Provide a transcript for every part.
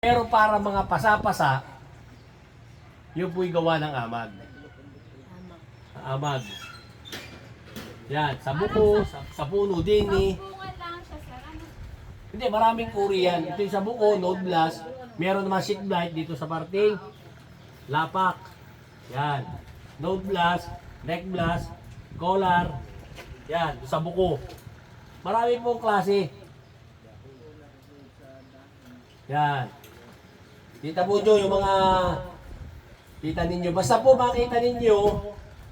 Pero para mga pasa-pasa, yun po'y gawa ng amag. Amag. Yan, sa buko, sa puno din eh. Bunga lang siya, sir. Ano? Hindi, maraming uri yan. Ito yung sa buko, node blast. Meron naman sheet blight dito sa parting lapak. Yan. Node blast, neck blast, collar. Yan, sa buko. Marami pong klase. Yan. Kita po nyo yung mga kita ninyo. Basta po makita ninyo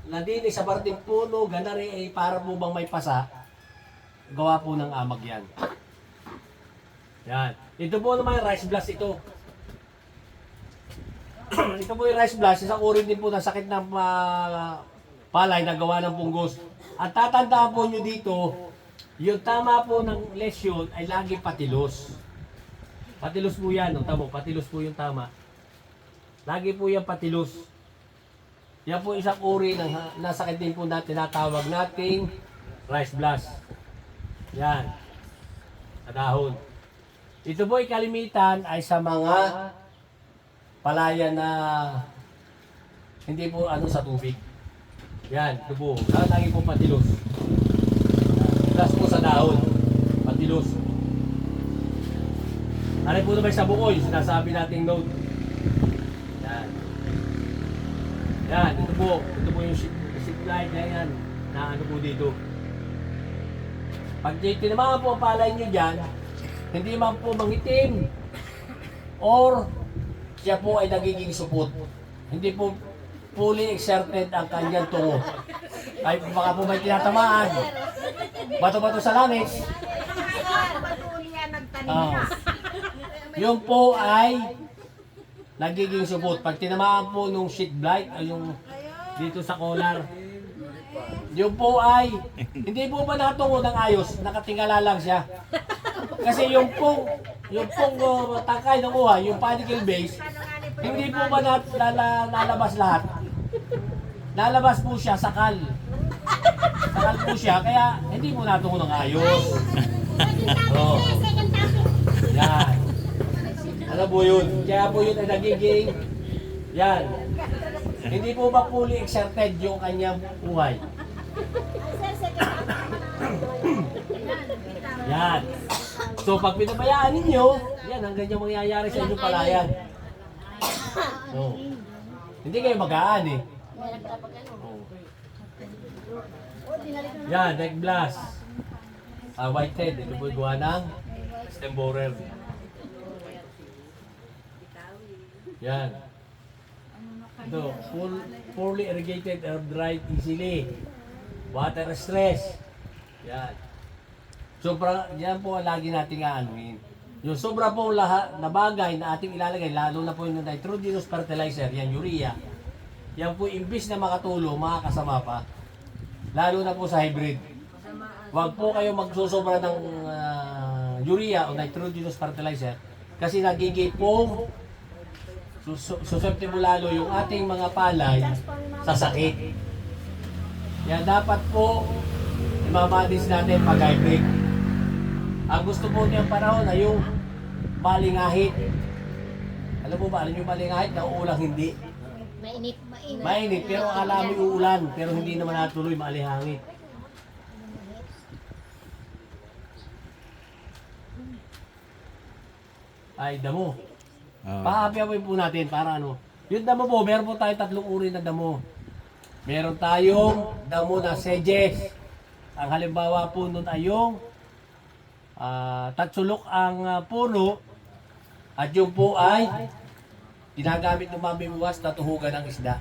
na din sa parting puno, ganari ay para po bang may pasa. Gawa po ng amag yan. Yan. Ito po naman yung rice blast ito. Ito po yung rice blast. Isang uri din po ng sakit ng palay na gawa ng punggos. At tatandaan po nyo dito, yung tama po ng lesyon ay lagi patilos. Patilos po yan. No? Tamo, patilos po yung tama. Lagi po yung patilos. Yan po isang uri ng nasakit din po na tinatawag nating rice blast. Yan. Sa dahon. Ito po ay kalimitan ay sa mga palayan na hindi po ano sa tubig. Yan, ito po. Lagi po patilos. Plus po sa dahon. Patilos. Ano po naman sa buko, yung sinasabi nating node. Yan. Yan, ito po. Ito po yung sheet light. Yan. Na ano po dito. Pag tinamaan po ang palay nyo dyan, hindi man po mangitim or siya po ay nagiging supot. Hindi po fully exerted ang kanyang tungo. Ay baka po may tinatamaan. Bato-bato sa langit. Yung po ay nagiging supot. Pag tinamaan po nung sheet blight o yung dito sa collar, yung po ay hindi po ba natungo ng ayos, nakatingala lang siya. Kasi yung pong tangkay ng uha, yung particle base, hindi po ba nalabas lahat? Nalabas po siya, sakal. Sakal po siya, kaya hindi po natungo ng ayos. Oh. Yan. Ano po yun? Kaya po yun ay nagiging, yan. Hindi po ba fully exerted yung kanyang buhay? Yan. So pag pinabayaan ninyo, yan ang ganyan mangyayari sa inyong palayan. So, hindi kayo magaan eh. Oh. Yan, neck blast. Whitehead, ito po gawa ng stem borer. Yan. Ito, poorly irrigated or dried easily. Water stress. Yan. Sobra, yan po ang lagi nating aanuhin. Yung sobra po lahat na bagay na ating ilalagay, lalo na po yung nitrogenous fertilizer, yan urea, yan po imbis na makatulong, makakasama pa. Lalo na po sa hybrid. Huwag po kayo magsusobra ng urea o nitrogenous fertilizer kasi nagiging po susceptible lalo yung ating mga palay sa sakit. Yan dapat po imamadis natin pag hybrid. Ang gusto po niyang panahon ay yung malingahit. Alam mo ba, alam yung malingahit na uulang hindi? Mainit. Mainit, pero alam mo uulan, pero hindi naman natuloy malihangit. Ay, damo. Pahapi-hapi po natin para ano. Yung damo po, meron po tayo tatlong uri na damo. Meron tayong damo na sedges. Ang halimbawa po nun ay yung tatsulok ang puno at yung po ay ginagamit ng mamimiwas na tuhugan ng isda.